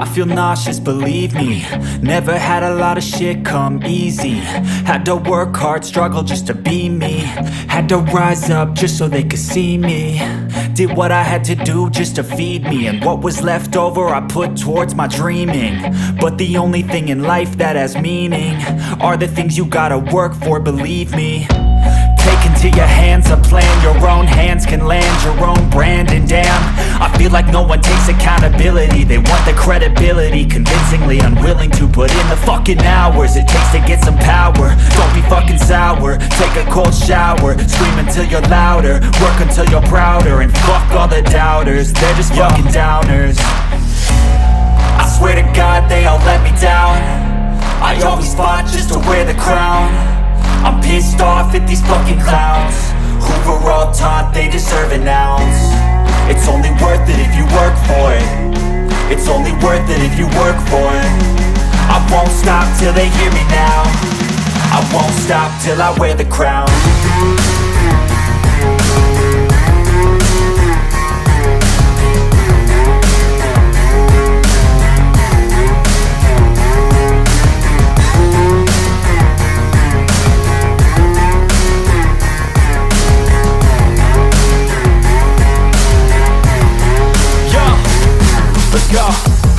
I feel nauseous, believe me. Never had a lot of shit come easy. Had to work hard, struggle just to be me. Had to rise up just so they could see me. Did what I had to do just to feed me, and what was left over I put towards my dreaming. But the only thing in life that has meaning are the things you gotta work for, believe me. Take into your hands a plan, your own hands can land your own brand. And damn, I feel like no one takes accountability. They want the credibility, convincingly unwilling to put in the fucking hours it takes to get some power. Don't be fucking sour, take a cold shower. Scream until you're louder, work until you're prouder. And fuck all the doubters, they're just fucking downers. I swear to God they all let me down. I always fought just to wear the crown. I'm pissed off at these fucking clowns who were all taught they deserve an ounce. It's only worth it if you work for it. It's only worth it if you work for it. I won't stop till they hear me now. I won't stop till I wear the crown.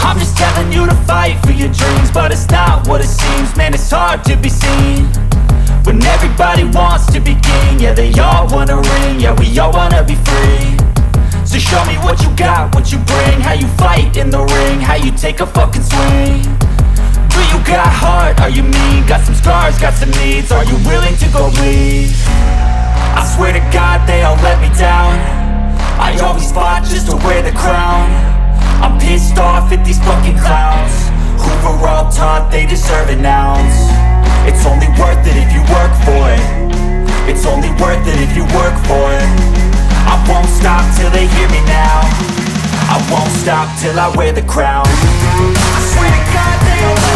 I'm just telling you to fight for your dreams, but it's not what it seems. Man, it's hard to be seen when everybody wants to be king. Yeah, they all wanna ring, yeah, we all wanna be free. So show me what you got, what you bring, how you fight in the ring, how you take a fucking swing. Do you got heart, are you mean? Got some scars, got some needs, are you willing to go bleed? I swear to God they all let me down. I always fought just to wear the crown. I'm pissed off at these fucking clowns who were all taught they deserve an ounce. It's only worth it if you work for it. It's only worth it if you work for it. I won't stop till they hear me now. I won't stop till I wear the crown. I swear to God they all